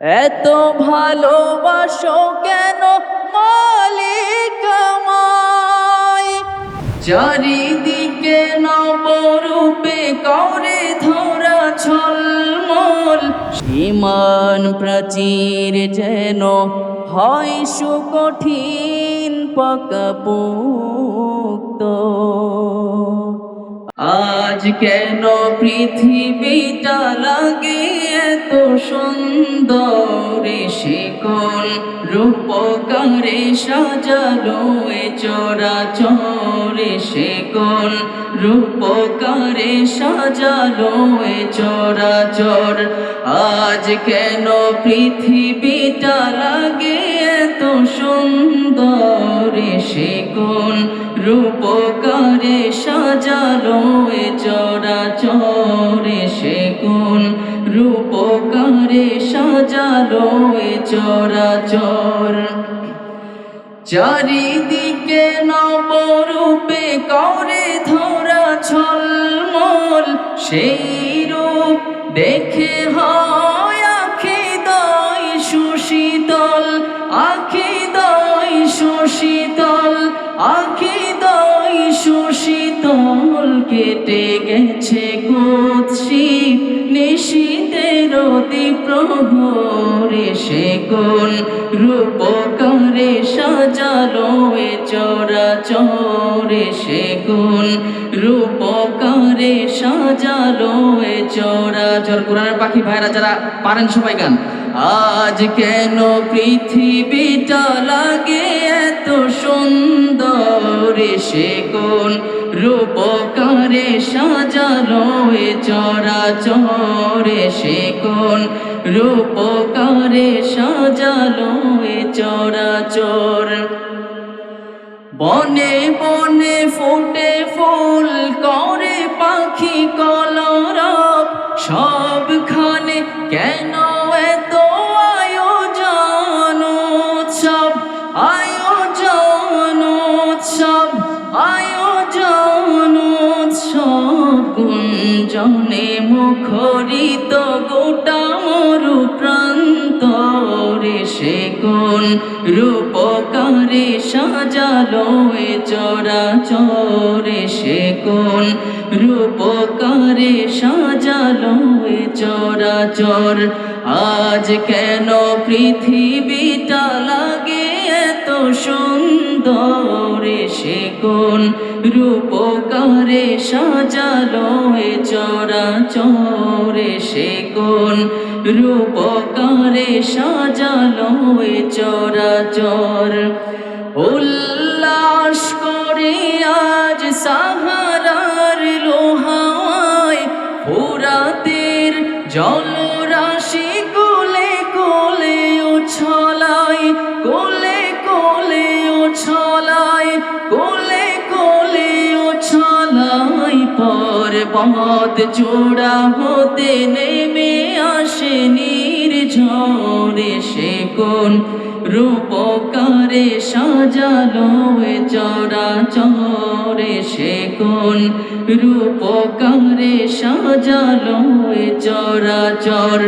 এত ভালোবাসো কেন মালিক আমায়? চারিদিকে নবরূপে করে ধরা ঝলমল, ঈমান প্রাচীর যেন হয় সুকঠিন পাকাপোক্ত। আজ কেন পৃথিবীটা লাগে এত সুন্দর, সে কোন রূপকারে সাজালো এ চরাচর, সে কোন রূপকারে সাজালো এ চরাচর। আজ কেন পৃথিবীটা লাগে এত সুন্দর, সে কোন রূপকারে সাজালো এ চরাচর, সে কোন রূপকারে সাজালো এ চরাচর। চারিদিকে নবরূপে করে ধরা ঝলমল, সেই রূপ দেখে হয় আখিদয় সুশীতল, আখিদয় সুশীতল, আখিদয় সুশীতল। কেটে গেছে কুৎসি নিশীথের প্রহরে, সে কোন রূপকারে সাজালো এ চরাচর, সে কোন রূপকারে সাজালো এ চরাচর। কোরআনের পাখি ভাইরা যারা পারেন সবাই গান। আজ কেন পৃথিবীটা লাগে এত সুন্দর, সে কোন রূপকারে সাজালো এ চরাচর, সে কোন রূপকারে সাজালো এ চরাচর। বনে বনে ফোটে ফুল করে পাখি কলরব, সবখানে কেন এত আয়োজন উৎসব, আয়োজন উৎসব, আয়োজন উৎসব। গুঞ্জনে মুখরিত গোটা মরু প্রান্তরে, সে কোন রূপকারে সাজালো এ চরাচর, সে কোন রূপকারে সাজালো এ চরাচর। আজ কেন পৃথিবীটা লাগে এত সুন্দর, সে কোন রূপকারে সাজালো এ চরাচর, সে কোন রূপকারে সাজালো এ চরাচর। উল্লাস করে আজ সাহারার লোহায়, ফুরাতের জলরাশি কোলে কোলে উছলায়, কোলে কোলে উছলায়, কোলে কোলে উছলায়। পর্বত চূড়া হতে নেমে আসে নির্ঝরে, সে কোন রূপকারে সাজালো এ চরাচর, সে কোন রূপকারে সাজালো এ চরাচর।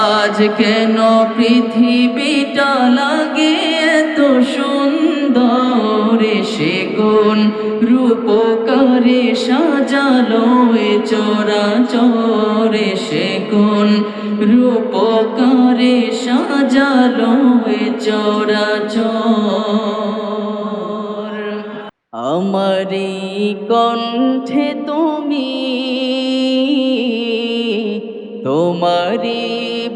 আজ কেন পৃথিবীটা লাগে এত সুন্দর, সে কোন রূপকারে সাজালো এ চরাচর, সে কোন রূপকারে সাজালো এ চরাচর। আমারি কণ্ঠে তুমি তোমারি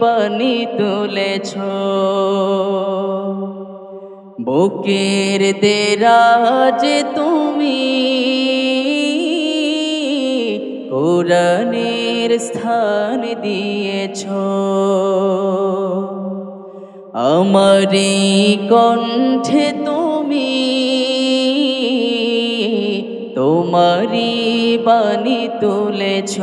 বাণী তুলেছ, বুকের দেরাজে তুমি কোরআনের স্থান দিয়েছ। আমারি কণ্ঠে তুমি তোমারি বাণী তুলেছ,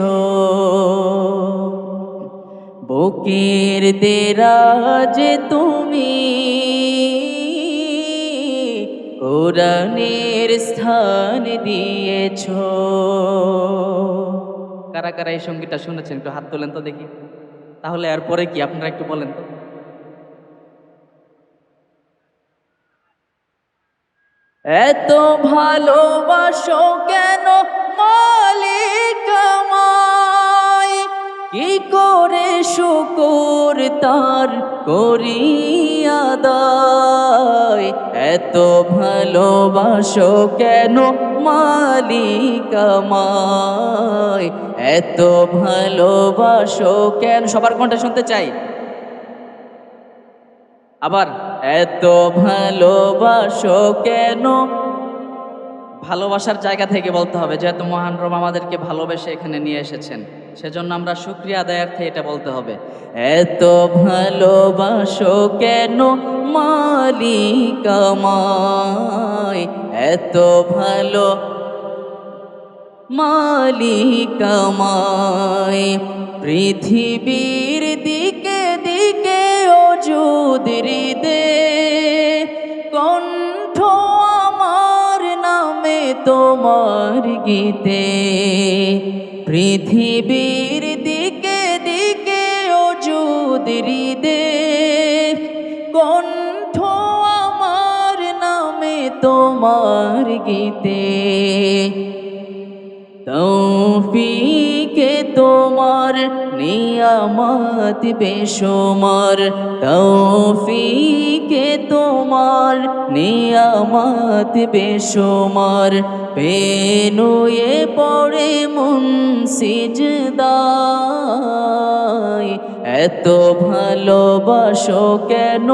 বুকের দেরাজে তুমি কোরআনের স্থান দিয়েছ। কারা কারা এই সঙ্গীতটা শুনেছেন একটু হাত তোলেন তো দেখি। তাহলে আর পরে কি আপনারা একটু বলেন তো। এত ভালোবাসো কেন মালিক আমায়, কি করে শুকর তার করি আদায়। এত ভালোবাসো কেন মালিক আমায়, এত ভালোবাসো কেন। সবার কণ্ঠে শুনতে চাই আবার। এত ভালোবাসো কেন, ভালোবাসার জায়গা থেকে বলতে হবে, যেহেতু মহান রব আমাদেরকে ভালোবেসে এখানে নিয়ে এসেছেন, সেজন্য আমরা শুকরিয়া আদায়ার্থে এটা বলতে হবে। এত ভালোবাসো কেন মালিক আমায়, এত ভালো মালিক আমায়। পৃথিবীর দিকে দিকে অযুদ হৃদে, কণ্ঠ আমার নামে তোমার গীতে। পৃথিবীর দিকে দিকে অযুদ হৃদে, কণ্ঠ আমার নামে তোমার গীতে। তৌফিকে তোমার নিয়ামত বেশুমার, তৌফিকে তোমার নিয়ামত বেশুমার। পেনুয়ে পড়ে মন সিজদায়, এত ভালোবাসো কেন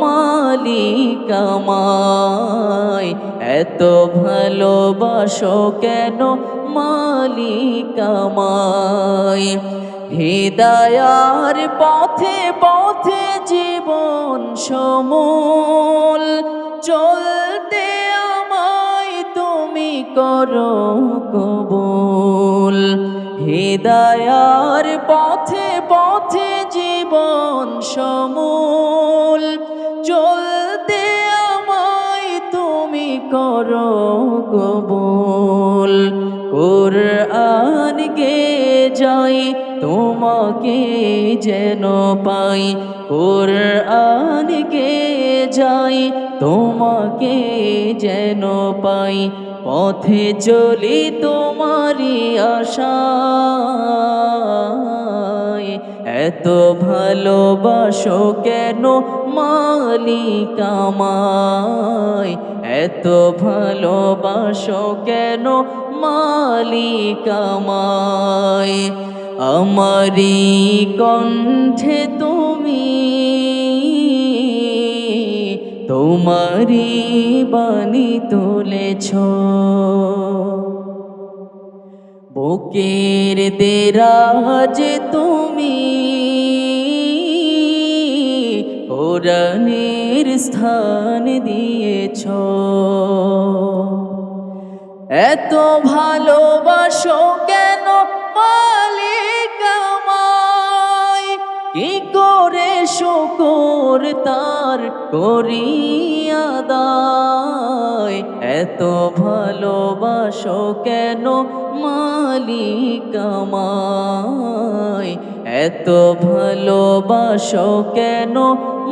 মালিক আমায়, এত ভালোবাসো কেন মালিক আমায়। হিদায়ার পথে পথে জীবন সমূল, চলতে আমায় তুমি করো কবুল। হিদায়ার পথে পথে জীবন সমূল, চলতে আমায় তুমি করো কবুল। কুরআন গে যাই তোমাকে যেন পাই, কুরআন গে যাই তোমাকে যেন পাই। পথে চলি তোমারি আশায়, এত ভালোবাসো কেন মালিক আমায়, এত ভালোবাসো কেন মালিক আমায়। আমারি কণ্ঠে তুমি তোমারি বাণী তুলেছ, বুকের দেরাজ তুমি কোরআনের স্থান দিয়েছ। এত ভালোবাসো কেন মালিক আমায়, কি করে শুকর তার করি আদায়। এত ভালোবাসো কেন মালিক আমায়, এত ভালোবাসো কেন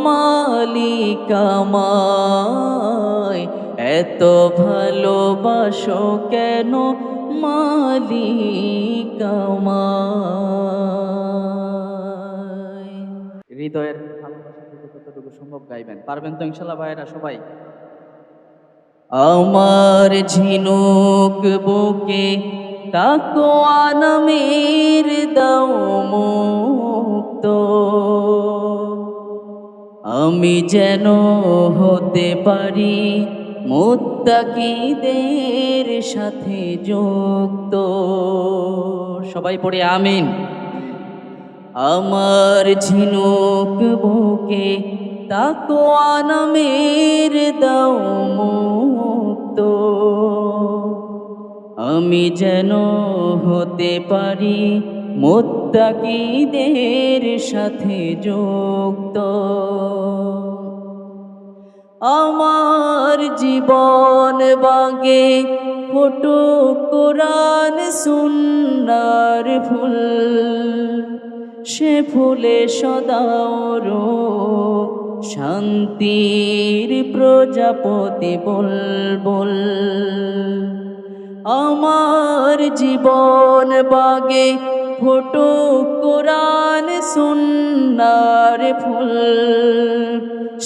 মালিক আমায়, এত ভালোবাসো কেন মালিক আমায়। হৃদয়ের ভালোবাসা থেকে যতটুকু সম্ভব গাইবেন, পারবেন তো ইনশাল্লাহ ভাইয়েরা সবাই। আমার ঝিনুক বুকে তাকওয়া নামের দাও মুক্ত, আমি যেন হতে পারি মুত্তাকিদের সাথে যুক্ত। সবাই পড়ে আমিন। আমার ঝিনুক বুকে তাকওয়া নামের দাও মুক্ত, আমি যেন হতে পারি মুত্তাকিদের সাথে যুক্ত। আমার জীবন বাগে ফুটুক কোরআন সুন্নাহর ফুল, সে ফুলে সদা রূপ শান্তির প্রজাপতি বুলবুল। আমার জীবন বাগে ফুটুক কোরআন সুন্নার ফুল,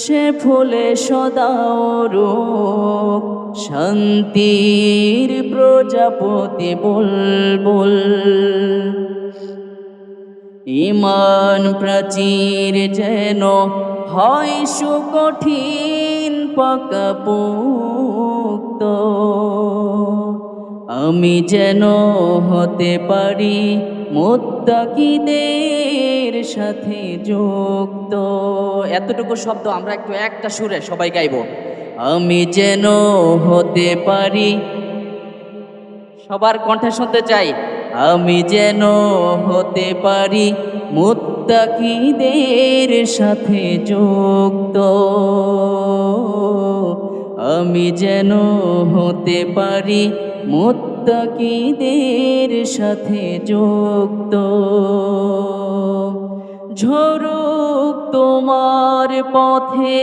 সে ফুলে সদা রূপ শান্তির প্রজাপতি বুলবুল। ঈমান প্রাচীর যেন হয় সুকঠিন পাকাপোক্ত, আমি যেন হতে পারি মুত্তাকিদের সাথে যুক্ত। এতটুকু শব্দ আমরা একটু একটা সুরে সবাই গাইব। আমি যেন হতে পারি, সবার কণ্ঠে শুনতে চাই, আমি যেন হতে পারি মুত্তাকিদের সাথে যুক্ত, আমি যেন হতে পারি মুত্তাকিদের সাথে যুক্ত। ঝরুক তোমার পথে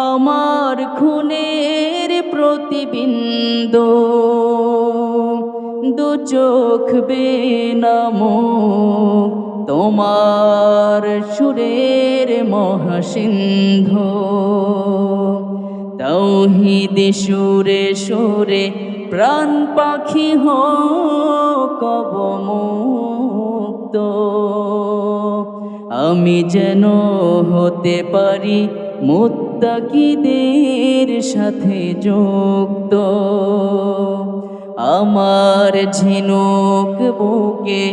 আমার খুনের প্রতিবিন্দু, দু চোখ বেনামুখ তোমার সুরের মহাসিন্ধু। তাওহীদ সুরে সুরে প্রাণ পাখি হোক অবমুক্ত, আমি যেন হতে পারি মুত্তাকিদের সাথে যুক্ত। আমার ঝিনুক বুকে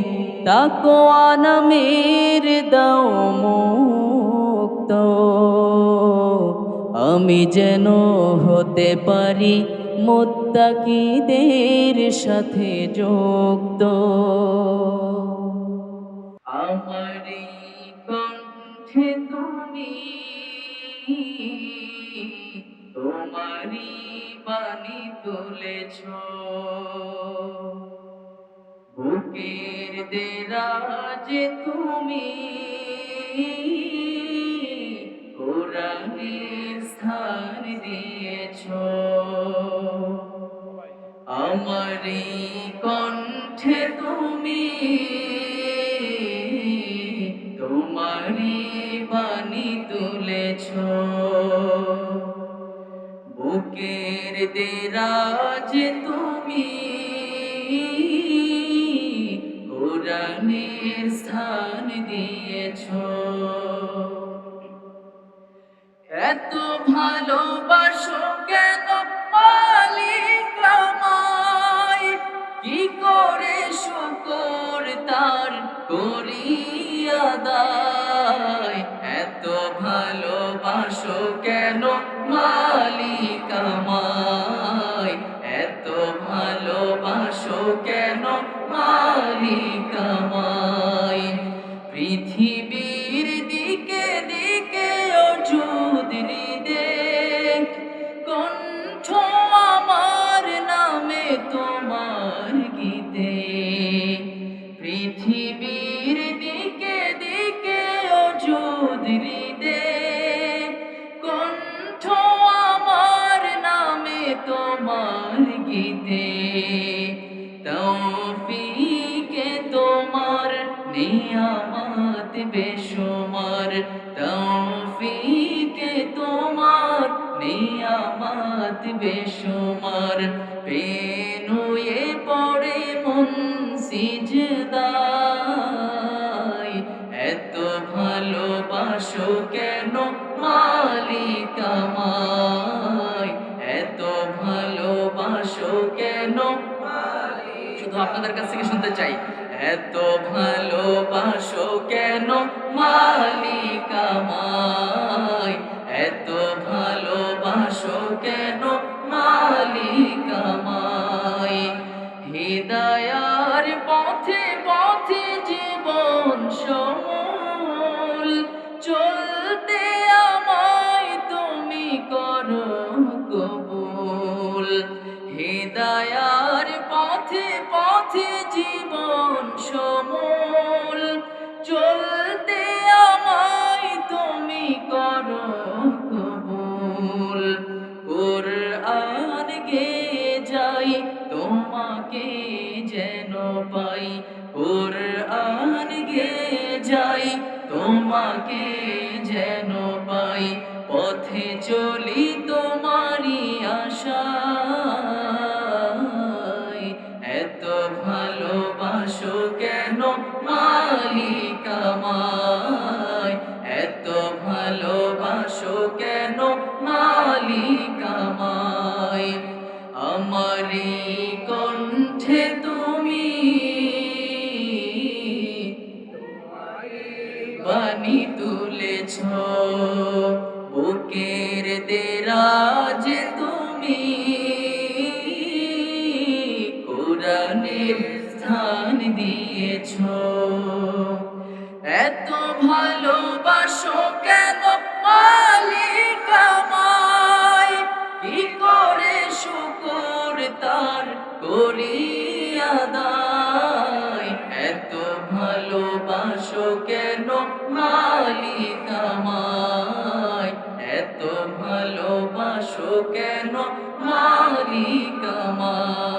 তাকওয়া নামের দাও মুক্ত, আমি যেন হতে পারি মুত্তাকিদের সাথে যুক্ত। আমারি কণ্ঠে তুমি তোমারি বাণী তুলেছ, বুকের দেরাজে তুমি কোরআনের স্থান দিয়েছ। আমারি কণ্ঠে তুমি তোমারি বাণী তুলেছ, বুকের দেরাজে তুমি কোরআনের স্থান দিয়েছ। এত ভালোবাসো কেন মালিক আমায়, কি করে শুকর তার করি আদায়। এত ভালোবাসো কেন মালিক আমায়, এত ভালোবাসো কেন মালিক আমায়। পৃথিবীর দিকে দিকে অযুত হৃদে কণ্ঠ আমার নামে তোমার গীতে। পৃথিবীর দিকে দিকে অযুত হৃদে কণ্ঠ আমার নামে তোমার গীতে। তৌফিকে তোমার নিয়ামত বেশুমার, তৌফিকে তোমার নিয়ামত বেশুমার। পেনুয়ে পড়ে মন সিজদায়, এত ভালোবাসো কেন মালিক আমায়, এত ভালোবাসো কেন মালিক। শুধু আপনাদের কাছ থেকে শুনতে চাই, এত ভালোবাসো কেন মালিক আমায়, এত ভালোবাসো কেন মালিক আমায়। হিদায়ার পথে পথে জীবন সমূল চলতে আমায় তুমি করো কবুল। হিদায়ার পথে পথে জীবন সমূল চলতে আমায় তুমি করো তোমাকে যেন পাই, পথে চলি তোমারই আশায়। এত ভালোবাসো কেন মালিক আমায়, এত ভালোবাসো কেন মালিক আমায়। আমারি কণ্ঠে তুমি বাণী তুলেছ, বুকের দেরাজে তুমি কোরআনের স্থান দিয়েছ। এত ভালোবাসো কেন মালিক আমায়, কি করে শুকর তার করি আদায়। এত ভালোবাসো কেন মালিক আমায়, এত ভালোবাসো কেন মালিক আমায়।